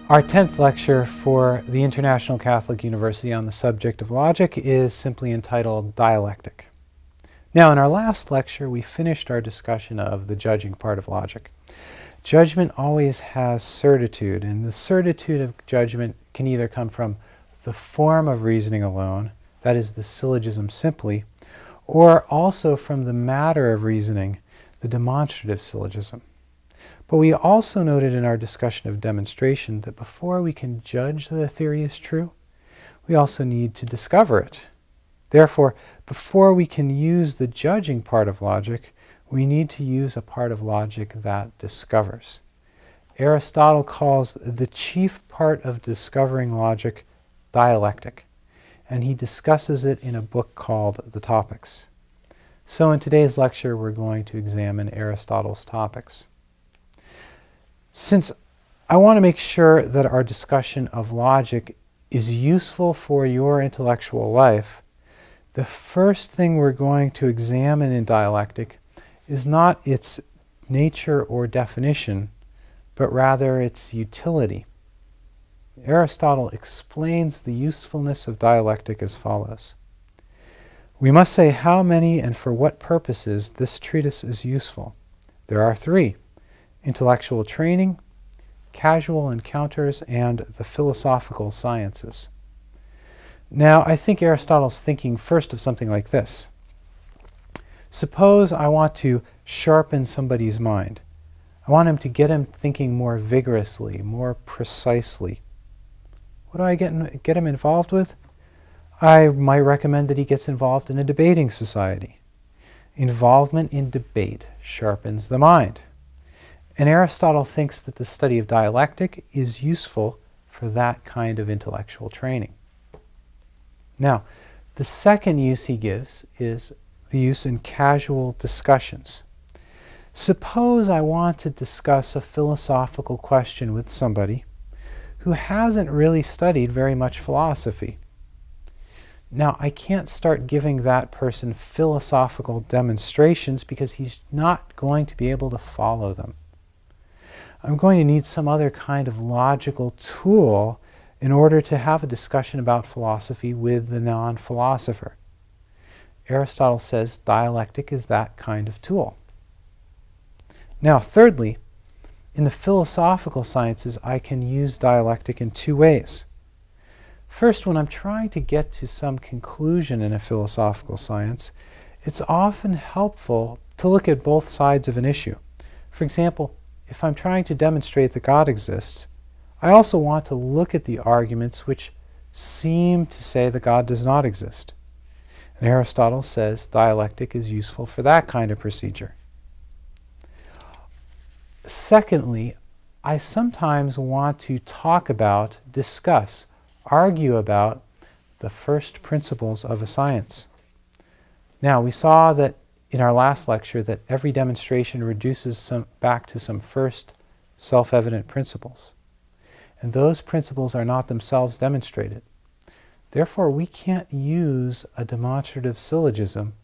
Our 10th lecture for the International Catholic University on the subject of logic is simply entitled Dialectic. Now, in our last lecture, we finished our discussion of the judging part of logic. Judgment always has certitude, and the certitude of judgment can either come from the form of reasoning alone, that is the syllogism simply, or also from the matter of reasoning, the demonstrative syllogism. But we also noted in our discussion of demonstration that before we can judge that a theory is true, we also need to discover it. Therefore, before we can use the judging part of logic, we need to use a part of logic that discovers. Aristotle calls the chief part of discovering logic dialectic, and he discusses it in a book called The Topics. So in today's lecture, we're going to examine Aristotle's Topics. Since I want to make sure that our discussion of logic is useful for your intellectual life, the first thing we're going to examine in dialectic is not its nature or definition, but rather its utility. Aristotle explains the usefulness of dialectic as follows. We must say how many and for what purposes this treatise is useful. There are three: intellectual training, casual encounters, and the philosophical sciences. Now, I think Aristotle's thinking first of something like this. Suppose I want to sharpen somebody's mind. I want get him thinking more vigorously, more precisely. What do I get him involved with? I might recommend that he gets involved in a debating society. Involvement in debate sharpens the mind. And Aristotle thinks that the study of dialectic is useful for that kind of intellectual training. Now, the second use he gives is the use in casual discussions. Suppose I want to discuss a philosophical question with somebody who hasn't really studied very much philosophy. Now, I can't start giving that person philosophical demonstrations because he's not going to be able to follow them. I'm going to need some other kind of logical tool in order to have a discussion about philosophy with the non-philosopher. Aristotle says dialectic is that kind of tool. Now, thirdly, in the philosophical sciences, I can use dialectic in two ways. First, when I'm trying to get to some conclusion in a philosophical science, it's often helpful to look at both sides of an issue. For example, if I'm trying to demonstrate that God exists, I also want to look at the arguments which seem to say that God does not exist. And Aristotle says dialectic is useful for that kind of procedure. Secondly, I sometimes want to talk about, discuss, argue about the first principles of a science. Now, we saw that in our last lecture that every demonstration reduces back to some first self-evident principles. And those principles are not themselves demonstrated. Therefore, we can't use a demonstrative syllogism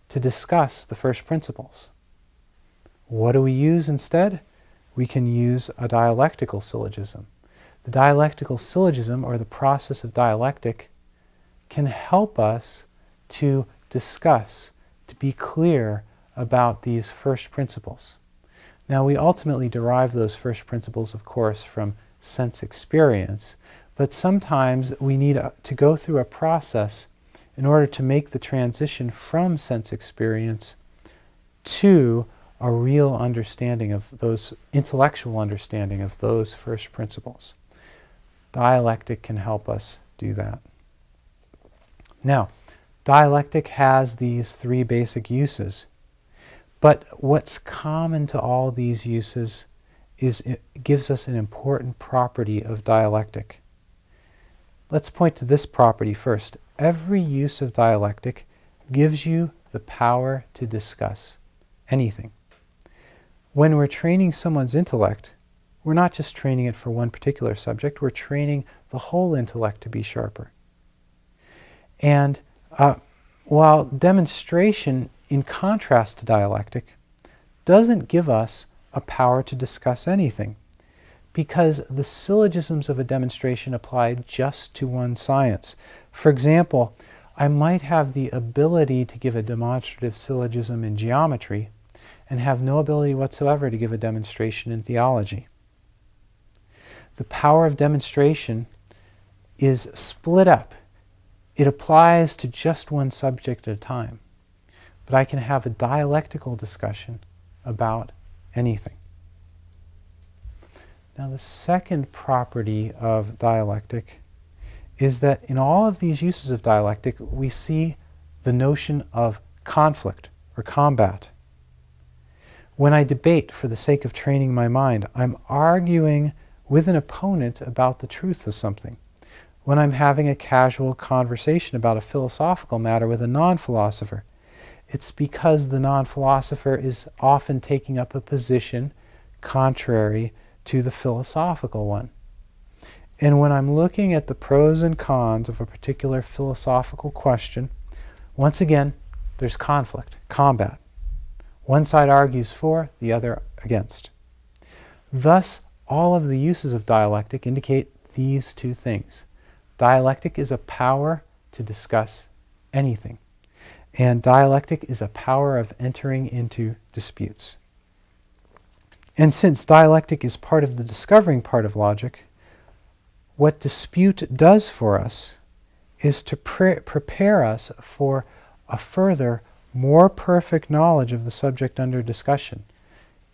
to discuss the first principles. What do we use instead? We can use a dialectical syllogism. The dialectical syllogism, or the process of dialectic, can help us to discuss, to be clear about these first principles. Now, we ultimately derive those first principles, of course, from sense experience, but sometimes we need to go through a process in order to make the transition from sense experience to a real understanding of those, intellectual understanding of those first principles. Dialectic can help us do that. Now, dialectic has these three basic uses, but what's common to all these uses is it gives us an important property of dialectic. Let's point to this property first. Every use of dialectic gives you the power to discuss anything. When we're training someone's intellect, we're not just training it for one particular subject, we're training the whole intellect to be sharper. And while demonstration, in contrast to dialectic, doesn't give us a power to discuss anything, because the syllogisms of a demonstration apply just to one science. For example, I might have the ability to give a demonstrative syllogism in geometry and have no ability whatsoever to give a demonstration in theology. The power of demonstration is split up. It applies to just one subject at a time. But I can have a dialectical discussion about anything. Now, the second property of dialectic is that in all of these uses of dialectic, we see the notion of conflict or combat. When I debate for the sake of training my mind, I'm arguing with an opponent about the truth of something. When I'm having a casual conversation about a philosophical matter with a non-philosopher, it's because the non-philosopher is often taking up a position contrary to the philosophical one. And when I'm looking at the pros and cons of a particular philosophical question, once again, there's conflict, combat. One side argues for, the other against. Thus, all of the uses of dialectic indicate these two things. Dialectic is a power to discuss anything, and dialectic is a power of entering into disputes. And since dialectic is part of the discovering part of logic, what dispute does for us is to prepare us for a further, more perfect knowledge of the subject under discussion,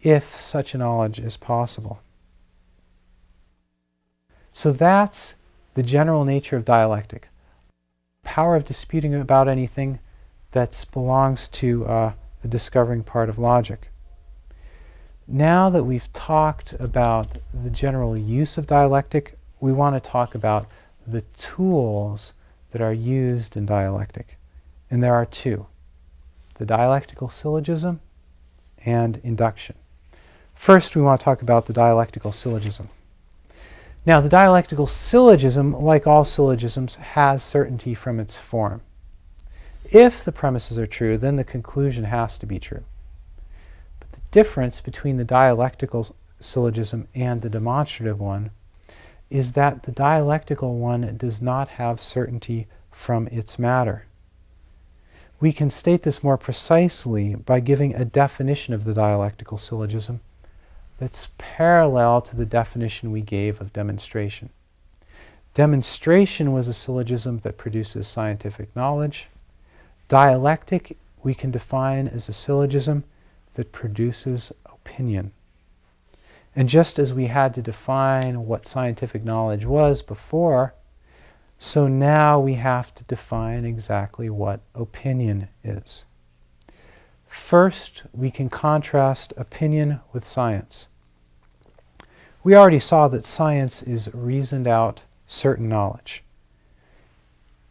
if such a knowledge is possible. So that's the general nature of dialectic. Power of disputing about anything that belongs to the discovering part of logic. Now that we've talked about the general use of dialectic, we want to talk about the tools that are used in dialectic. And there are two: the dialectical syllogism and induction. First, we want to talk about the dialectical syllogism. Now, the dialectical syllogism, like all syllogisms, has certainty from its form. If the premises are true, then the conclusion has to be true. But the difference between the dialectical syllogism and the demonstrative one is that the dialectical one does not have certainty from its matter. We can state this more precisely by giving a definition of the dialectical syllogism that's parallel to the definition we gave of demonstration. Demonstration was a syllogism that produces scientific knowledge. Dialectic we can define as a syllogism that produces opinion. And just as we had to define what scientific knowledge was before, so now we have to define exactly what opinion is. First, we can contrast opinion with science. We already saw that science is reasoned out certain knowledge.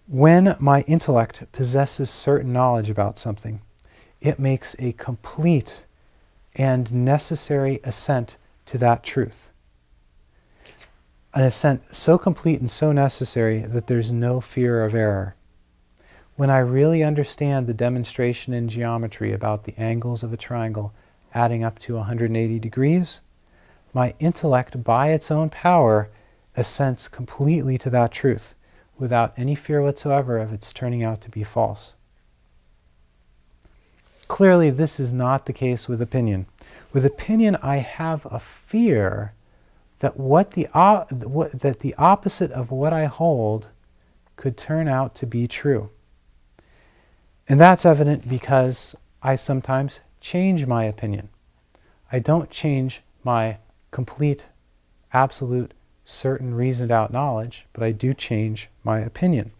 When my intellect possesses certain knowledge about something, it makes a complete and necessary assent to that truth. An assent so complete and so necessary that there's no fear of error. When I really understand the demonstration in geometry about the angles of a triangle adding up to 180 degrees, my intellect, by its own power, assents completely to that truth, without any fear whatsoever of its turning out to be false. Clearly, this is not the case with opinion. With opinion, I have a fear that that the opposite of what I hold could turn out to be true. And that's evident because I sometimes change my opinion. I don't change my complete, absolute, certain, reasoned out knowledge, but I do change my opinion.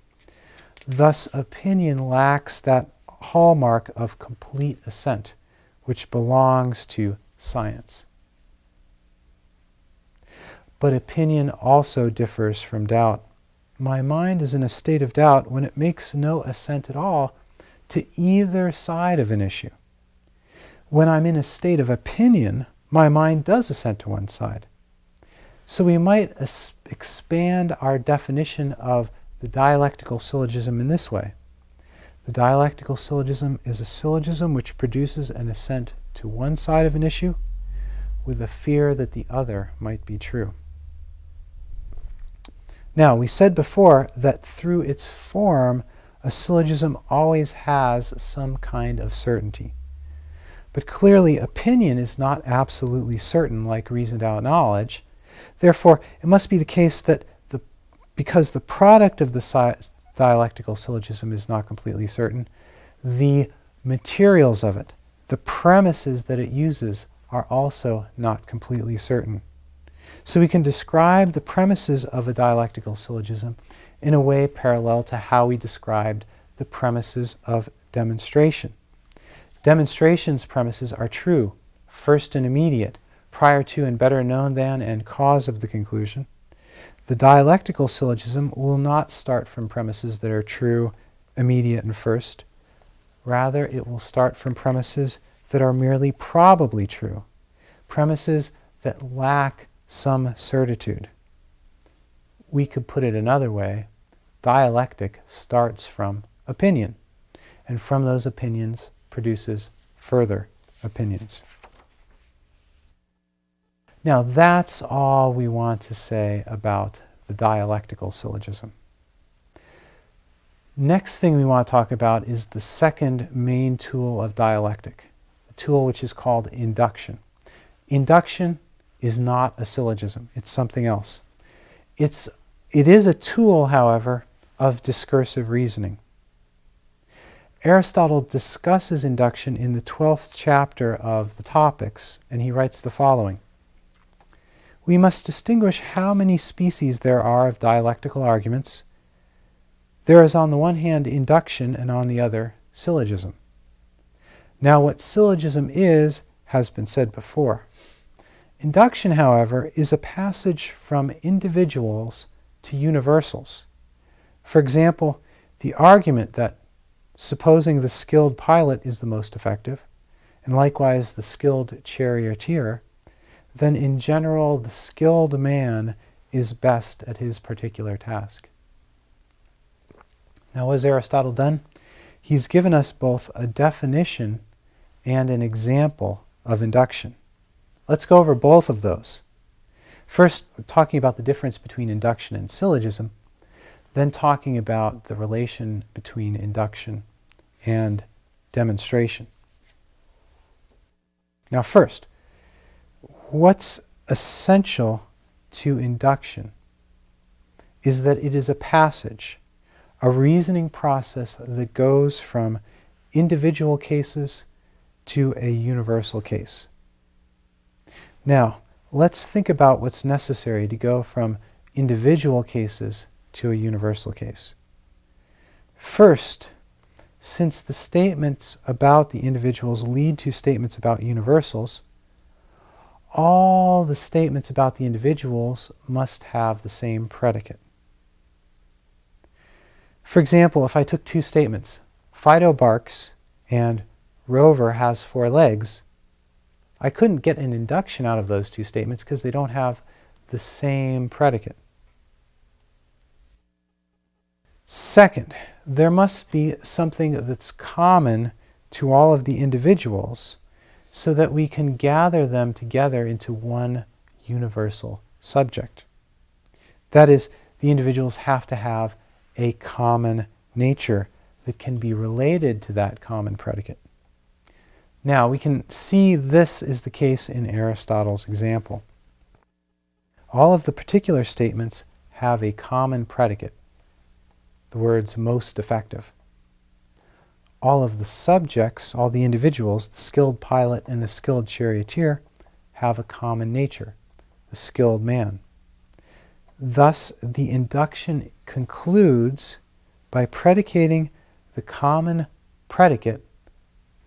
Thus, opinion lacks that hallmark of complete assent, which belongs to science. But opinion also differs from doubt. My mind is in a state of doubt when it makes no assent at all to either side of an issue. When I'm in a state of opinion, my mind does assent to one side. So we might expand our definition of the dialectical syllogism in this way. The dialectical syllogism is a syllogism which produces an assent to one side of an issue with a fear that the other might be true. Now, we said before that through its form, a syllogism always has some kind of certainty. But clearly, opinion is not absolutely certain like reasoned out knowledge. Therefore, it must be the case that because the product of the dialectical syllogism is not completely certain, the materials of it, the premises that it uses, are also not completely certain. So we can describe the premises of a dialectical syllogism in a way parallel to how we described the premises of demonstration. Demonstration's premises are true, first and immediate, prior to and better known than, and cause of the conclusion. The dialectical syllogism will not start from premises that are true, immediate, and first. Rather, it will start from premises that are merely probably true, premises that lack some certitude. We could put it another way. Dialectic starts from opinion, and from those opinions produces further opinions. Now, that's all we want to say about the dialectical syllogism. Next thing we want to talk about is the second main tool of dialectic, a tool which is called induction. Induction is not a syllogism. It's something else. It is a tool, however, of discursive reasoning. Aristotle discusses induction in the 12th chapter of the Topics, and he writes the following. We must distinguish how many species there are of dialectical arguments. There is on the one hand induction and on the other syllogism. Now what syllogism is has been said before. Induction, however, is a passage from individuals to universals. For example, the argument that supposing the skilled pilot is the most effective, and likewise the skilled charioteer, then in general the skilled man is best at his particular task. Now, what has Aristotle done? He's given us both a definition and an example of induction. Let's go over both of those. First, talking about the difference between induction and syllogism, then talking about the relation between induction and demonstration. Now first, what's essential to induction is that it is a passage, a reasoning process that goes from individual cases to a universal case. Now, let's think about what's necessary to go from individual cases to a universal case. First, since the statements about the individuals lead to statements about universals, all the statements about the individuals must have the same predicate. For example, if I took two statements, Fido barks and Rover has 4 legs, I couldn't get an induction out of those two statements because they don't have the same predicate. Second, there must be something that's common to all of the individuals so that we can gather them together into one universal subject. That is, the individuals have to have a common nature that can be related to that common predicate. Now, we can see this is the case in Aristotle's example. All of the particular statements have a common predicate, the words most effective. All of the subjects, all the individuals, the skilled pilot and the skilled charioteer, have a common nature, the skilled man. Thus, the induction concludes by predicating the common predicate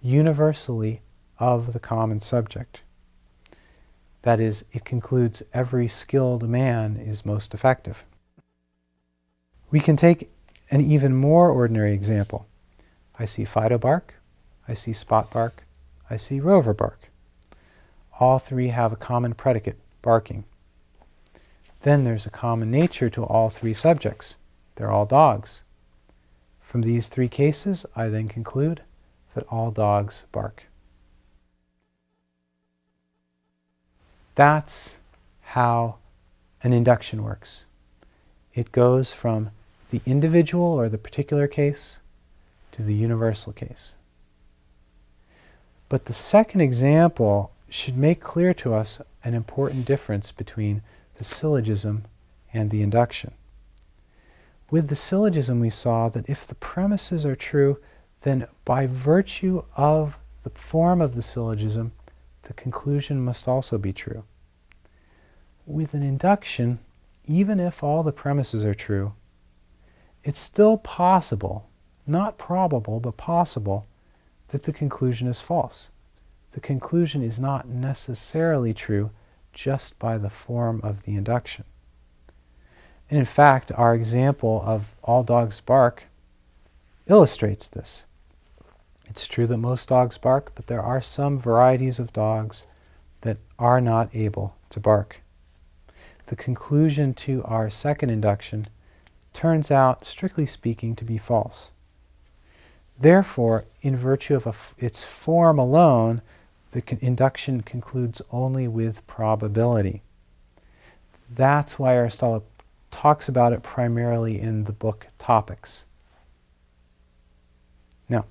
universally of the common subject. That is, it concludes every skilled man is most effective. We can take an even more ordinary example. I see Fido bark, I see Spot bark, I see Rover bark. All three have a common predicate, barking. Then there's a common nature to all three subjects. They're all dogs. From these three cases, I then conclude that all dogs bark. That's how an induction works. It goes from the individual or the particular case to the universal case. But the second example should make clear to us an important difference between the syllogism and the induction. With the syllogism, we saw that if the premises are true, then by virtue of the form of the syllogism, the conclusion must also be true. With an induction, even if all the premises are true, it's still possible, not probable, but possible, that the conclusion is false. The conclusion is not necessarily true just by the form of the induction. And in fact, our example of all dogs bark illustrates this. It's true that most dogs bark, but there are some varieties of dogs that are not able to bark. The conclusion to our second induction turns out, strictly speaking, to be false. Therefore, in virtue of its form alone, the induction concludes only with probability. That's why Aristotle talks about it primarily in the book Topics. Now,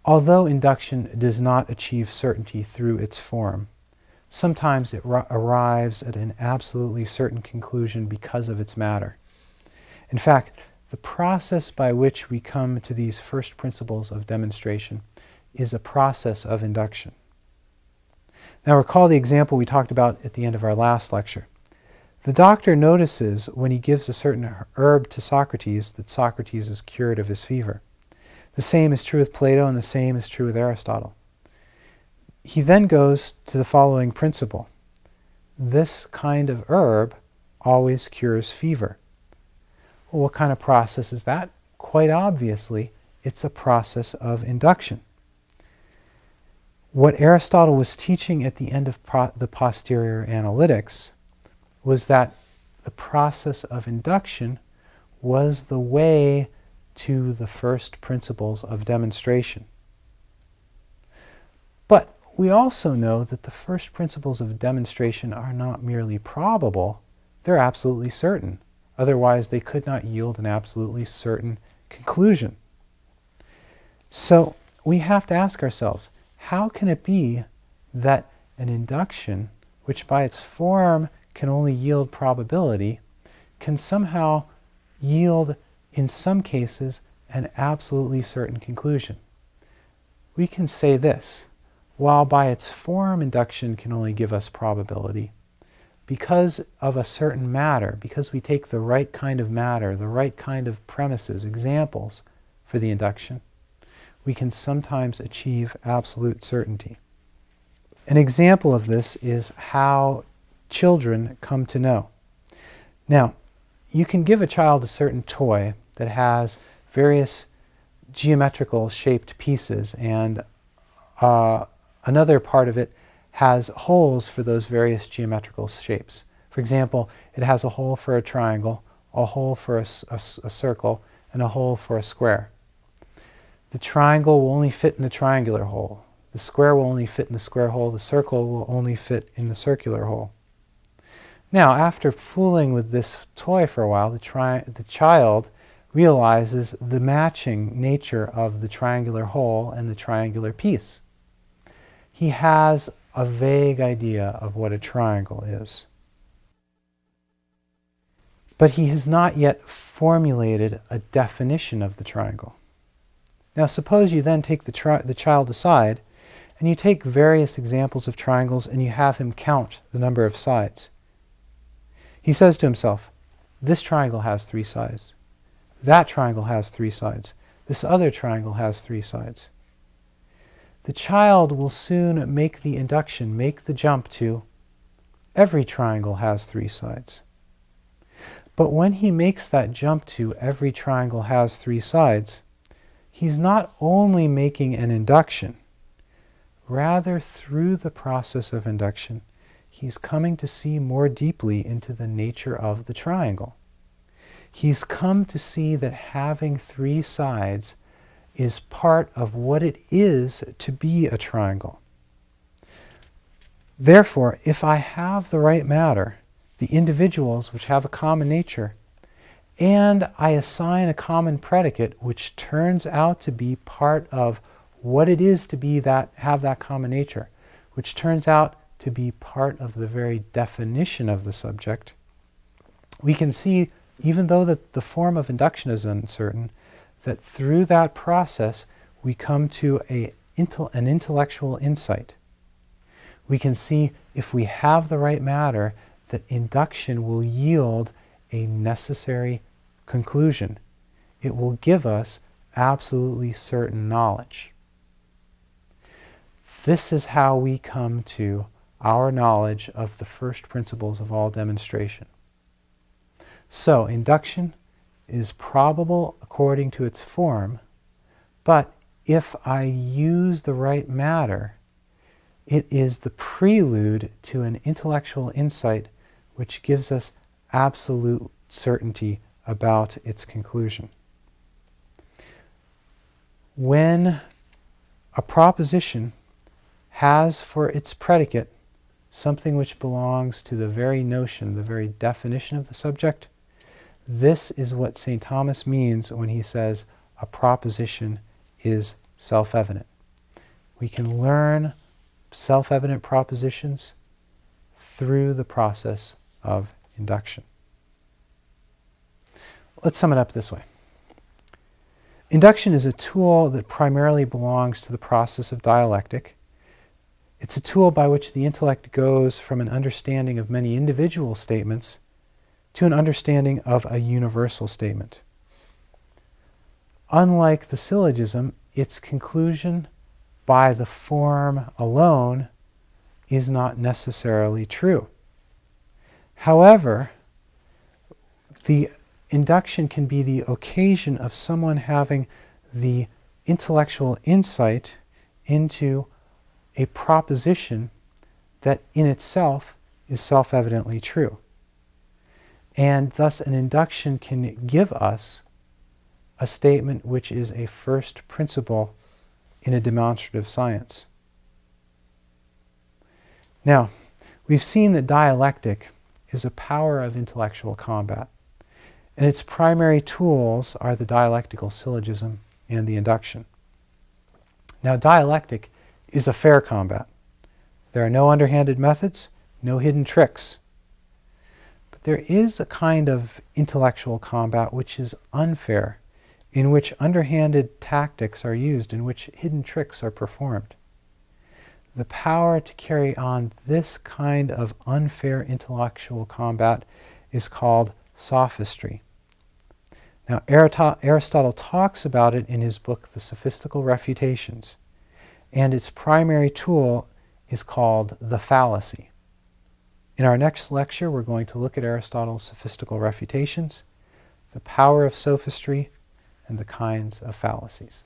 although induction does not achieve certainty through its form, sometimes it arrives at an absolutely certain conclusion because of its matter. In fact, the process by which we come to these first principles of demonstration is a process of induction. Now recall the example we talked about at the end of our last lecture. The doctor notices when he gives a certain herb to Socrates that Socrates is cured of his fever. The same is true with Plato, and the same is true with Aristotle. He then goes to the following principle. This kind of herb always cures fever. Well, what kind of process is that? Quite obviously, it's a process of induction. What Aristotle was teaching at the end of the posterior analytics was that the process of induction was the way to the first principles of demonstration. But we also know that the first principles of demonstration are not merely probable, they're absolutely certain. Otherwise, they could not yield an absolutely certain conclusion. So we have to ask ourselves, how can it be that an induction, which by its form can only yield probability, can somehow yield, in some cases, an absolutely certain conclusion? We can say this: while by its form induction can only give us probability, because of a certain matter, because we take the right kind of matter, the right kind of premises, examples for the induction, we can sometimes achieve absolute certainty. An example of this is how children come to know. Now, you can give a child a certain toy that has various geometrical shaped pieces, and another part of it has holes for those various geometrical shapes. For example, it has a hole for a triangle, a hole for a circle, and a hole for a square. The triangle will only fit in the triangular hole. The square will only fit in the square hole. The circle will only fit in the circular hole. Now, after fooling with this toy for a while, the child realizes the matching nature of the triangular hole and the triangular piece. He has a vague idea of what a triangle is. But he has not yet formulated a definition of the triangle. Now suppose you then take the child aside and you take various examples of triangles and you have him count the number of sides. He says to himself, this triangle has 3 sides. That triangle has 3 sides. This other triangle has 3 sides. The child will soon make the induction, make the jump to every triangle has 3 sides. But when he makes that jump to every triangle has 3 sides, he's not only making an induction, rather through the process of induction, he's coming to see more deeply into the nature of the triangle. He's come to see that having 3 sides is part of what it is to be a triangle. Therefore, if I have the right matter, the individuals which have a common nature, and I assign a common predicate which turns out to be part of what it is to be that, have that common nature, which turns out to be part of the very definition of the subject, we can see, even though the form of induction is uncertain, that through that process we come to an intellectual insight. We can see, if we have the right matter, that induction will yield a necessary conclusion. It will give us absolutely certain knowledge. This is how we come to our knowledge of the first principles of all demonstration. So, induction is probable according to its form, but if I use the right matter, it is the prelude to an intellectual insight which gives us absolute certainty about its conclusion. When a proposition has for its predicate something which belongs to the very notion, the very definition of the subject, this is what St. Thomas means when he says a proposition is self-evident. We can learn self-evident propositions through the process of induction. Let's sum it up this way. Induction is a tool that primarily belongs to the process of dialectic. It's a tool by which the intellect goes from an understanding of many individual statements to an understanding of a universal statement. Unlike the syllogism, its conclusion by the form alone is not necessarily true. However, the induction can be the occasion of someone having the intellectual insight into a proposition that in itself is self-evidently true. And thus an induction can give us a statement which is a first principle in a demonstrative science. Now, we've seen that dialectic is a power of intellectual combat, and its primary tools are the dialectical syllogism and the induction. Now, dialectic is a fair combat. There are no underhanded methods, no hidden tricks. But there is a kind of intellectual combat which is unfair, in which underhanded tactics are used, in which hidden tricks are performed. The power to carry on this kind of unfair intellectual combat is called sophistry. Now, Aristotle talks about it in his book, The Sophistical Refutations, and its primary tool is called the fallacy. In our next lecture, we're going to look at Aristotle's Sophistical Refutations, the power of sophistry, and the kinds of fallacies.